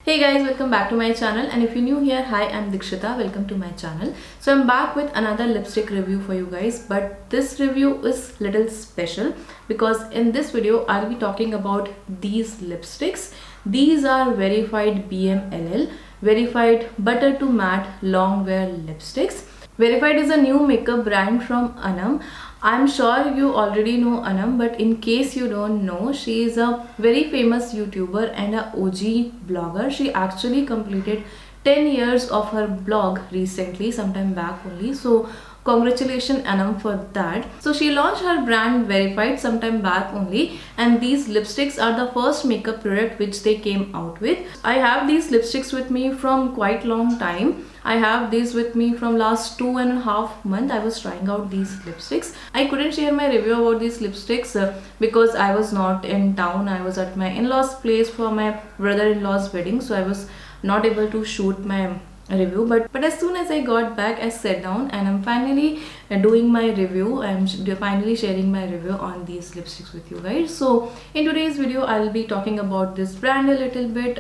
Hey guys, welcome back to my channel, and if you're new here, hi, I'm Dikshita. Welcome to my channel. So I'm back with another lipstick review for you guys, but this review is little special because in this video I'll be talking about these lipsticks. These are verified BMLL, verified butter to matte long wear lipsticks. Verified is a new makeup brand from Anam. I'm sure you already know Anam, but in case you don't know, she is a very famous YouTuber and a OG blogger. She actually completed 10 years of her blog recently, sometime back only. So congratulations Anam for that. So she launched her brand Verified sometime back only, and these lipsticks are the first makeup product which they came out with. I have these lipsticks with me from quite long time. I have these with me from last 2.5 months. I was trying out these lipsticks. I couldn't share my review about these lipsticks because I was not in town. I was at my in-laws place for my brother-in-law's wedding, so I was not able to shoot my review, but as soon as I got back, I sat down and I'm finally doing my review. I'm finally sharing my review on these lipsticks with you guys. So in today's video I'll be talking about this brand a little bit.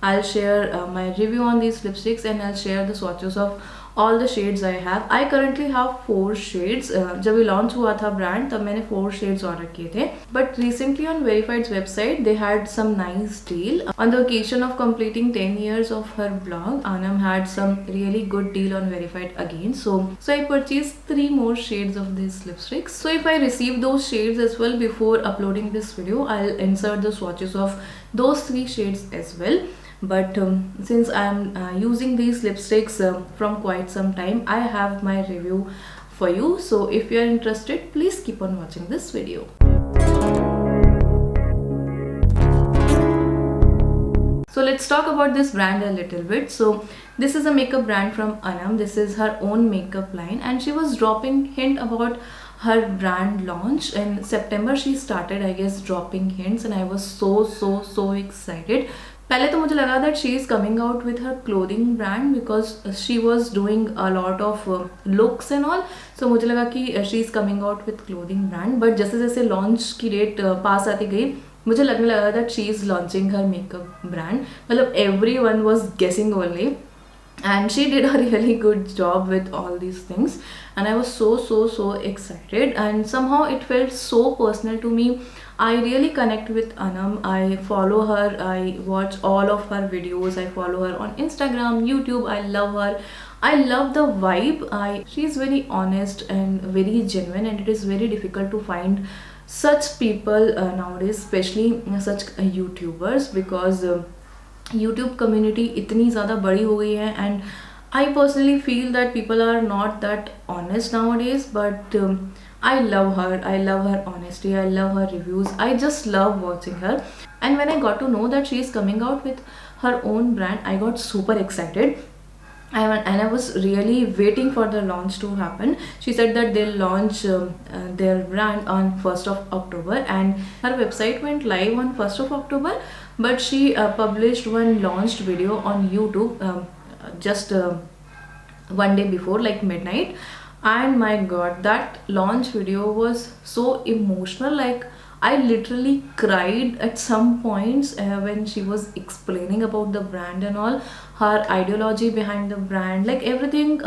I'll share my review on these lipsticks, and I'll share the swatches of all the shades I have. I currently have 4 shades. जब ये launch हुआ था brand तब मैंने 4 shades order किए थे. But recently on Verified's website they had some nice deal. On the occasion of completing 10 years of her blog, Anam had some really good deal on Verified again. So I purchased 3 more shades of these lipsticks. So if I receive those shades as well before uploading this video, I'll insert the swatches of those 3 shades as well. But since I'm using these lipsticks from quite some time, I have my review for you. So if you are interested, please keep on watching this video. So let's talk about this brand a little bit. So this is a makeup brand from Anam. This is her own makeup line, and she was dropping hint about her brand launch in September. She started, I guess, dropping hints, and I was so excited. पहले तो मुझे लगा that she is coming out with her clothing brand because she was doing a lot of looks and all. So मुझे लगा कि she is coming out with clothing brand. But जैसे जैसे launch की date पास आती गई, मुझे लगने लगा that she is launching her makeup brand. मतलब everyone was guessing only. And she did a really good job with all these things, and I was so excited, and somehow it felt so personal to me. I really connect with Anam. I follow her, I watch all of her videos, I follow her on Instagram, YouTube. I love her. I love the vibe. She is very honest and very genuine, and it is very difficult to find such people nowadays, especially such YouTubers, because YouTube community इतनी ज़्यादा बड़ी हो गई है, and I personally feel that people are not that honest nowadays. But I love her. I love her honesty. I love her reviews. I just love watching her. And when I got to know that she is coming out with her own brand, I got super excited. And I was really waiting for the launch to happen. She said that they'll launch their brand on 1st of October, and her website went live on 1st of October, but she published one launched video on YouTube just one day before, like midnight. And my god, that launch video was so emotional. Like I literally cried at some points when she was explaining about the brand and all, her ideology behind the brand, like everything.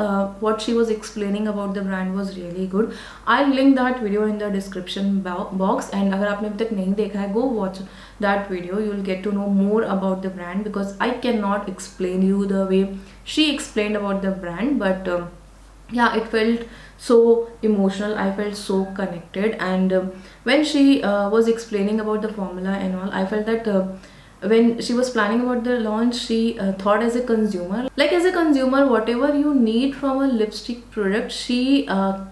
What she was explaining about the brand was really good. I'll link that video in the description box, and अगर आपने अभी तक नहीं देखा है, go watch that video. You'll get to know more about the brand, because I cannot explain you the way she explained about the brand. But yeah, it felt so emotional. I felt so connected, and when she was explaining about the formula and all, I felt that when she was planning about the launch, she thought as a consumer, like as a consumer, whatever you need from a lipstick product, she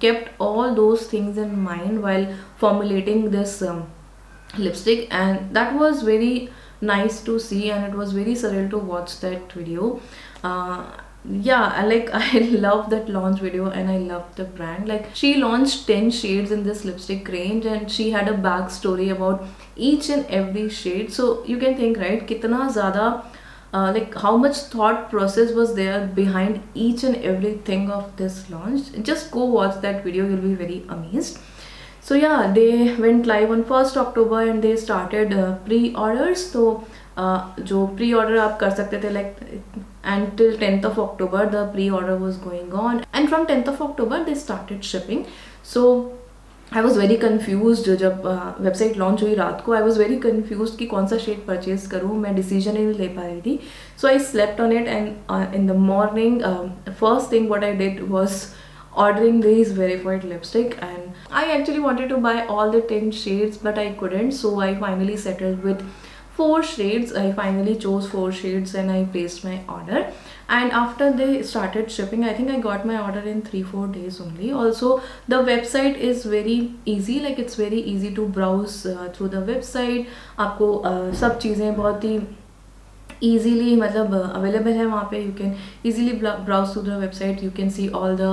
kept all those things in mind while formulating this lipstick. And that was very nice to see, and it was very surreal to watch that video. Yeah, I love that launch video, and I love the brand. Like she launched 10 shades in this lipstick range, and she had a backstory about each and every shade. So you can think, right, kitna zyada like how much thought process was there behind each and everything of this launch. Just go watch that video, you'll be very amazed. So yeah, they went live on 1st October, and they started pre-orders. So जो pre order आप कर सकते थे, like and till 10th of October the pre-order was going on, and from 10th of October they started shipping. So I was very confused. जब website launch हुई रात को, I was very confused कि कौन सा शेड परचेज करूँ, मैं decision ही नहीं ले पा रही थी. So I slept on it, and in the morning first thing what I did was ordering these verified lipstick, and I actually wanted to buy all the 10 shades but I couldn't, so I finally settled with 4 shades. I finally chose 4 shades and I placed my order, and after they started shipping, I think I got my order in 3-4 days only. Also the website is very easy, like it's very easy to browse through the website. आपको सब चीज़ें बहुत ही easily मतलब available है वहाँ पे. You can easily browse through the website. You can see all the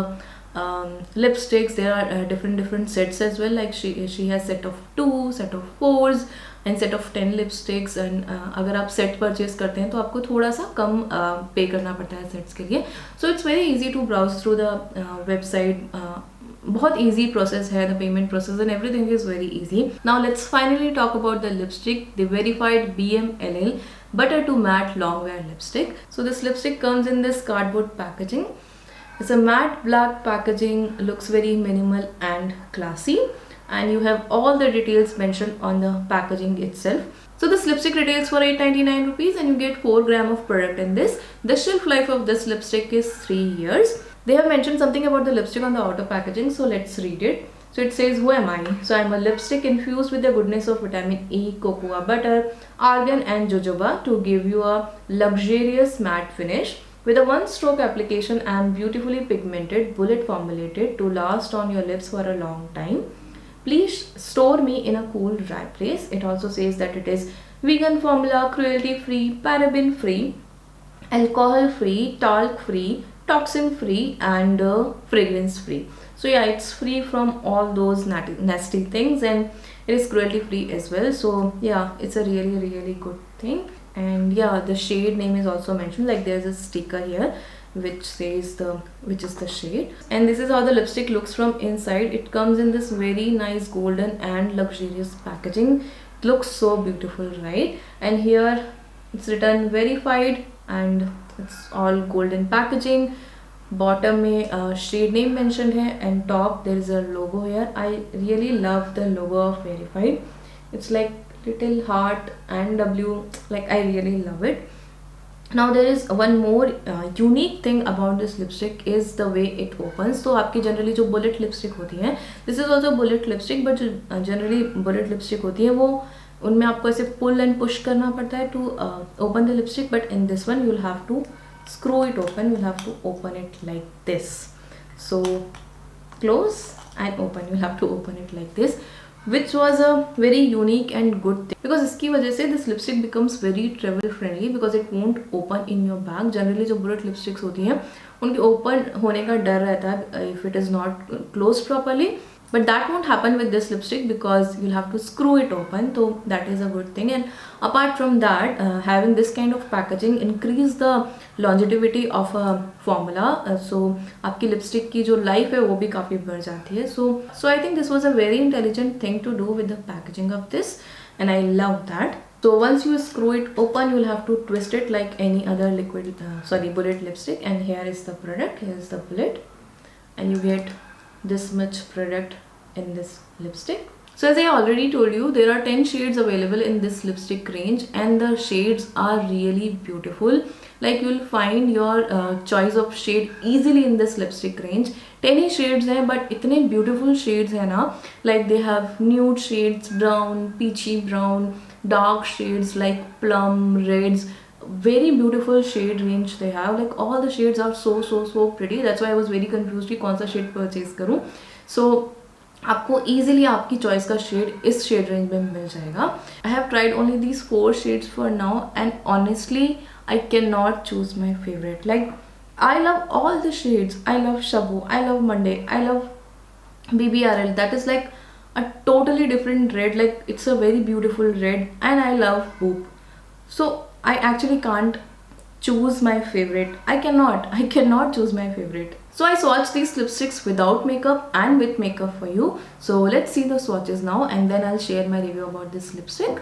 lipsticks. There are different sets as well, like she has set of 2, set of 4s and set of 10 lipsticks. and अगर आप set purchase करते हैं तो आपको थोड़ा सा कम पे करना पड़ता है sets के लिए. So it's very easy to browse through the website. बहुत easy process है, the payment process and everything is very easy. Now let's finally talk about the lipstick, the verified BMLL Butter to Matte Long Wear Lipstick. So this lipstick comes in this cardboard packaging. It's a matte black packaging, looks very minimal and classy, and you have all the details mentioned on the packaging itself. So this lipstick retails for 899 rupees and you get 4 gram of product in this. The shelf life of this lipstick is 3 years. They have mentioned something about the lipstick on the outer packaging, so let's read it. So it says, who am I? So I'm a lipstick infused with the goodness of vitamin E, cocoa butter, argan and jojoba to give you a luxurious matte finish. With a one-stroke application, I am beautifully pigmented, bullet formulated to last on your lips for a long time. Please store me in a cool, dry place. It also says that it is vegan formula, cruelty-free, paraben-free, alcohol-free, talc-free, toxin-free, and fragrance-free. So yeah, it's free from all those nasty things, and it is cruelty-free as well. So yeah, it's a really good thing. And yeah, the shade name is also mentioned, like there's a sticker here which says which is the shade. And this is how the lipstick looks from inside. It comes in this very nice golden and luxurious packaging. It looks so beautiful, right? And here it's written verified and it's all golden packaging. Bottom में shade name mentioned है, and top there is a logo here. I really love the logo of verified. It's like little heart and W, like I really love it. Now there is one more unique thing about this lipstick is the way it opens. तो आपकी generally जो bullet lipstick होती है, this is also bullet lipstick, but जो generally bullet lipstick होती है वो उनमें आपको ऐसे pull and push करना पड़ता है to open the lipstick, but in this one you'll have to screw it open. You'll have to open it like this. So close and open. You'll have to open it like this, which was a very unique and good thing, because इसकी वजह से this lipstick becomes very travel friendly because it won't open in your bag. Generally जो bullet lipsticks होती हैं उनके open होने का डर रहता है if it is not closed properly, but that won't happen with this lipstick because you'll have to screw it open. So that is a good thing. And apart from that, having this kind of packaging increase the longevity of a formula. So आपकी lipstick की जो life है वो भी काफ़ी बढ़ जाती है. So I think this was a very intelligent thing to do with the packaging of this, and I love that. So once you screw it open, you'll have to twist it like any other bullet lipstick. And here is the product. Here is the bullet, and you get this much product in this lipstick. So as I already told you, there are 10 shades available in this lipstick range, and the shades are really beautiful. Like you'll find your choice of shade easily in this lipstick range. 10 he shades हैं, but इतने beautiful shades हैं ना. Like they have nude shades, brown, peachy brown, dark shades like plum, reds. Very beautiful shade range they have. Like all the shades are so pretty. That's why I was very confused कि कौन सा shade purchase करूँ. So आपको easily आपकी choice का shade इस shade range में मिल जाएगा. I have tried only these 4 shades for now, and honestly I cannot choose my favorite. Like I love all the shades. I love Shabu, I love Monday, I love BBRL. That is like a totally different red. Like it's a very beautiful red, and I love Boop. So I actually can't choose my favorite. I cannot choose my favorite. So I swatched these lipsticks without makeup and with makeup for you. So let's see the swatches now, and then I'll share my review about this lipstick.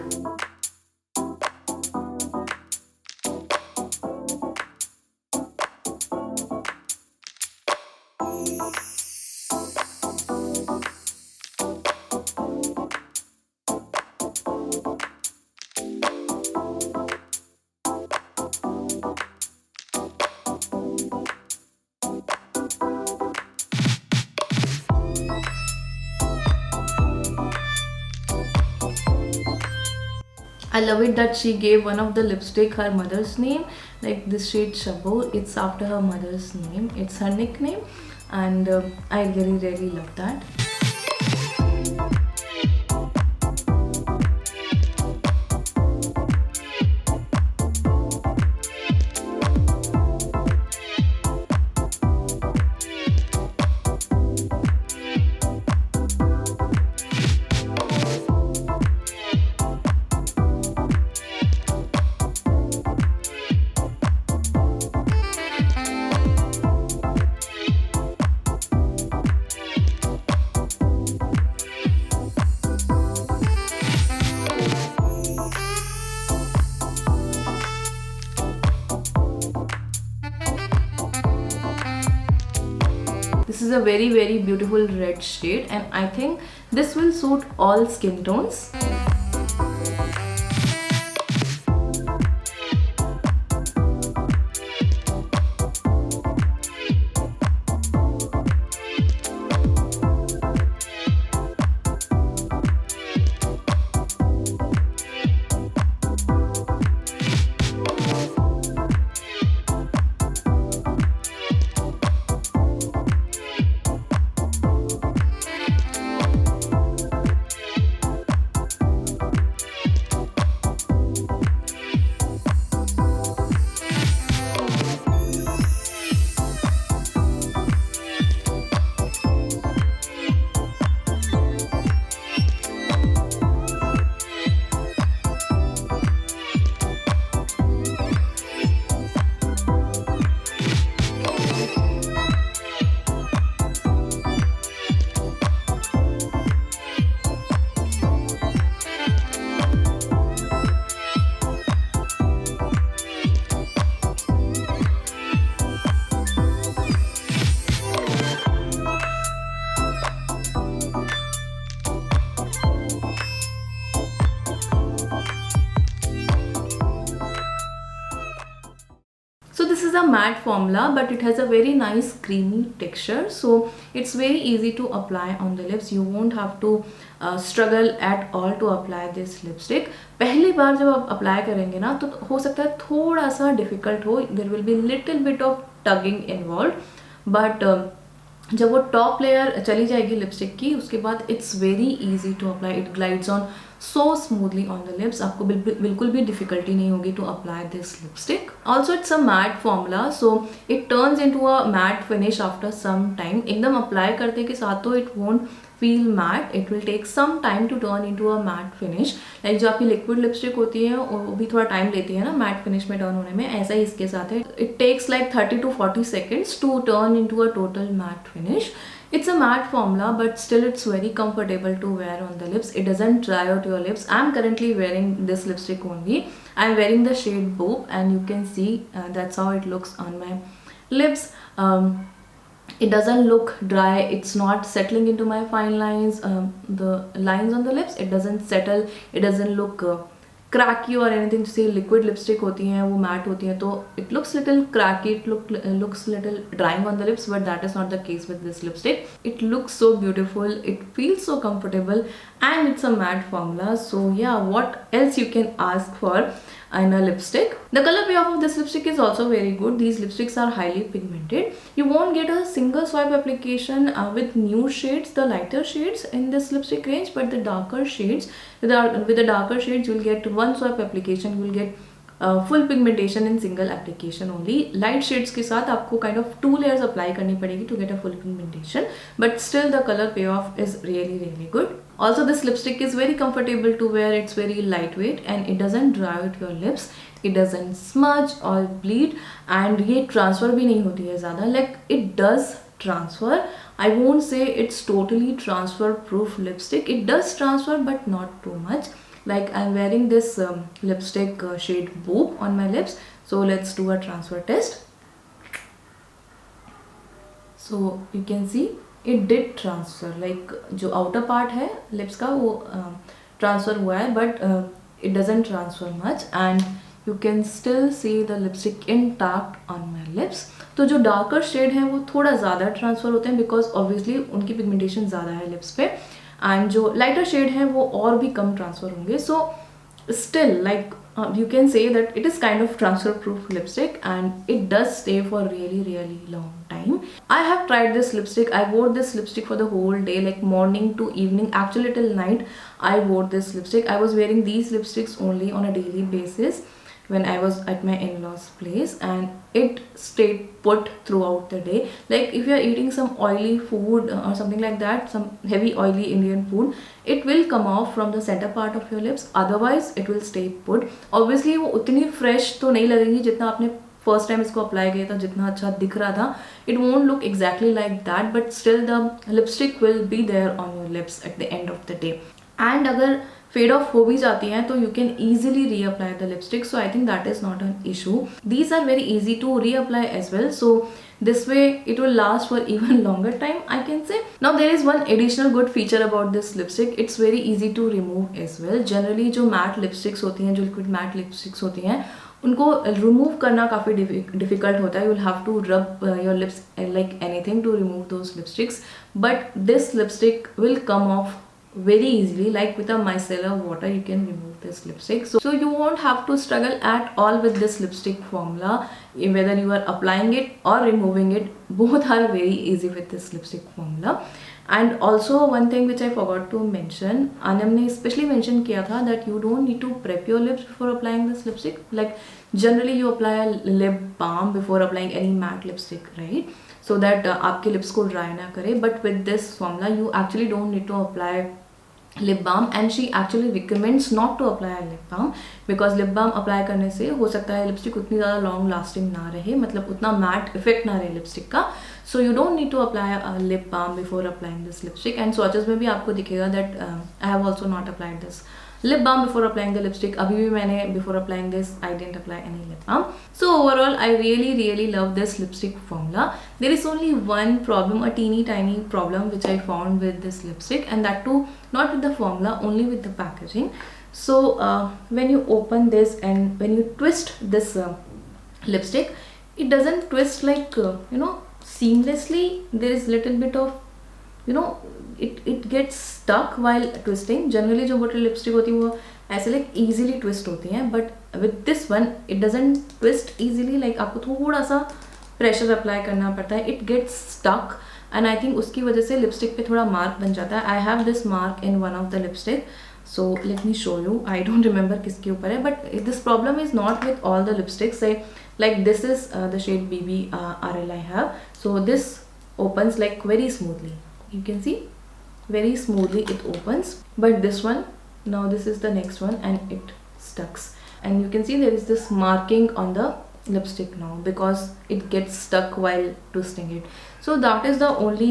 I love it that she gave one of the lipstick her mother's name, like this shade Shabo. It's after her mother's name. It's her nickname, and I really love that. This is a very beautiful red shade, and I think this will suit all skin tones. So this is a matte formula, but it has a very nice creamy texture, so it's very easy to apply on the lips. You won't have to struggle at all to apply this lipstick. पहली बार जब आप apply करेंगे ना तो हो सकता है थोड़ा सा डिफिकल्ट हो, there will be little bit of tugging involve, but जब वो टॉप लेयर चली जाएगी लिपस्टिक की उसके बाद it's very easy to apply. It glides on so smoothly on the lips. आपको बिल्कुल भी डिफिकल्टी नहीं होगी to apply this lipstick. Also it's a matte formula, so it turns into a matte finish after some time. एकदम apply करते के साथ तो it won't feel matte. It will take some time to turn into a matte finish. Like जो आपकी liquid lipstick होती है वो भी थोड़ा टाइम लेती है ना matte finish में turn होने में, ऐसा ही इसके साथ है. It takes like 30 to 40 seconds to turn into a total matte finish. It's a matte formula, but still it's very comfortable to wear on the lips. It doesn't dry out your lips. I'm currently wearing this lipstick only. I'm wearing the shade Boop, and you can see that's how it looks on my lips. It doesn't look dry. It's not settling into my fine lines. The lines on the lips, it doesn't settle. It doesn't look cracky or anything. जैसे liquid lipstick होती हैं वो matte होती हैं तो it looks little cracky, it looks little drying on the lips, but that is not the case with this lipstick. It looks so beautiful, it feels so comfortable, and it's a matte formula. So yeah, what else you can ask for in a lipstick? The color payoff of this lipstick is also very good. These lipsticks are highly pigmented. You won't get a single swipe application with new shades, the lighter shades in this lipstick range, but the darker shades, with the darker shades you'll get one swipe application. You will get full pigmentation in single application only. Light shades के साथ आपको kind of 2 layers apply करनी पड़ेगी to get a full pigmentation, but still the color payoff is really good. Also this lipstick is very comfortable to wear. It's very lightweight and it doesn't dry out your lips. It doesn't smudge or bleed, and ये transfer भी नहीं होती है ज़्यादा. Like it does transfer. I won't say it's totally transfer proof lipstick. It does transfer but not too much. Like I'm wearing this lipstick shade Boop on my lips, so let's do a transfer test. So you can see it did transfer, like जो outer part है lips का वो transfer हुआ है, but it doesn't transfer much and you can still see the lipstick intact on my lips. तो जो darker shade है वो थोड़ा ज़्यादा ट्रांसफर होते हैं बिकॉज ऑब्वियसली उनकी पिगमेंटेशन ज़्यादा है लिप्स पे, एंड जो लाइटर शेड है वो और भी कम ट्रांसफर होंगे. So still like you can say that it is kind of transfer proof lipstick and it does stay for really long time. I have tried this lipstick. I wore this lipstick for the whole day, like morning to evening, actually till night I wore this lipstick. I was wearing these lipsticks only on a daily basis when I was at my in-laws place, and it stayed put throughout the day. Like if you are eating some oily food or something like that, some heavy oily Indian food, it will come off from the center part of your lips, otherwise it will stay put. Obviously वो उतनी fresh तो नहीं लगेगी जितना आपने first time इसको apply किया था, जितना अच्छा दिख रहा था. It won't look exactly like that, but still the lipstick will be there on your lips at the end of the day. And अगर फेड ऑफ हो भी जाती हैं तो you can easily reapply the lipstick, so I think that is not an issue. These are very easy to reapply as well, so this way it will last for even longer time, I can say. Now there is one additional good feature about this lipstick. It's very easy to remove as well. Generally जो matte lipsticks होती हैं, जो liquid matte lipsticks होती हैं, उनको remove करना काफ़ी difficult होता है. You'll have to rub your lips like anything to remove those lipsticks. But this lipstick will come off very easily, like with a micellar water you can remove this lipstick. So you won't have to struggle at all with this lipstick formula, whether you are applying it or removing it. Both are very easy with this lipstick formula. And also one thing which I forgot to mention, Anam ने especially mention किया था that you don't need to prep your lips before applying this lipstick. Like generally you apply a lip balm before applying any matte lipstick, right? So that आपके lips को dry ना करे. But with this formula you actually don't need to apply lip balm, and she actually recommends not to apply a lip balm because lip balm apply करने से हो सकता है lipstick उतनी ज़्यादा लॉन्ग लास्टिंग ना रहे, मतलब उतना मैट इफेक्ट ना रहे लिपस्टिक का. So you don't need to apply a lip balm before applying this lipstick. And swatches में भी आपको दिखेगा that I have also not applied this lip balm before applying the lipstick. अभी भी मैंने before applying this I didn't apply any lip balm. So overall I really love this lipstick formula. There is only one problem, a teeny tiny problem which I found with this lipstick, and that too not with the formula, only with the packaging. So when you open this and when you twist this lipstick, it doesn't twist like seamlessly. There is little bit of it gets stuck while twisting. Generally जो bottle lipstick होती है वो ऐसे like easily twist होती हैं, but with this one it doesn't twist easily. like आपको थोड़ा सा pressure apply करना पड़ता है. It gets stuck and I think उसकी वजह से lipstick पे थोड़ा mark बन जाता है. I have this mark in one of the lipstick, so let me show you. I don't remember किसके ऊपर है, but this problem is not with all the lipsticks. Like this is the shade BB RL I have. So this opens like very smoothly. You can see very smoothly it opens, but this one, now this is the next one and it stucks, and you can see there is this marking on the lipstick now because it gets stuck while twisting it. So that is the only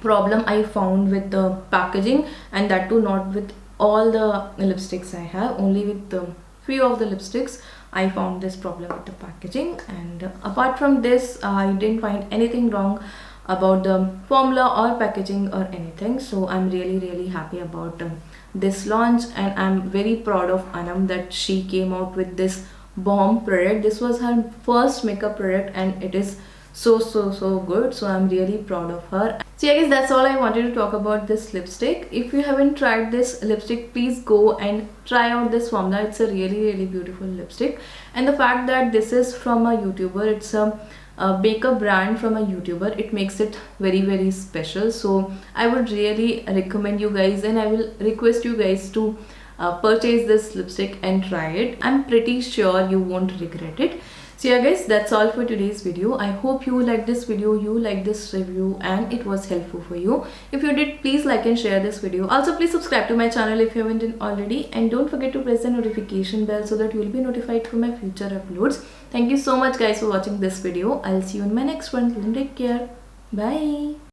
problem I found with the packaging, and that too not with all the lipsticks I have, only with the few of the lipsticks I found this problem with the packaging. And apart from this I didn't find anything wrong about the formula or packaging or anything. So I'm really happy about this launch, and I'm very proud of Anam that she came out with this bomb product. This was her first makeup product and it is so good. So I'm really proud of her. So yeah guys, that's all I wanted to talk about this lipstick. If you haven't tried this lipstick, please go and try out this formula. It's a really beautiful lipstick, and the fact that this is from a YouTuber, it's a makeup brand from a YouTuber, it makes it very special. So I would really recommend you guys, and I will request you guys to purchase this lipstick and try it. I'm pretty sure you won't regret it. So yeah guys, that's all for today's video. I hope you liked this video, you liked this review, and it was helpful for you. If you did, please like and share this video. Also please subscribe to my channel if you haven't already, and don't forget to press the notification bell so that you will be notified for my future uploads. Thank you so much guys for watching this video. I'll see you in my next one. Take care. Bye.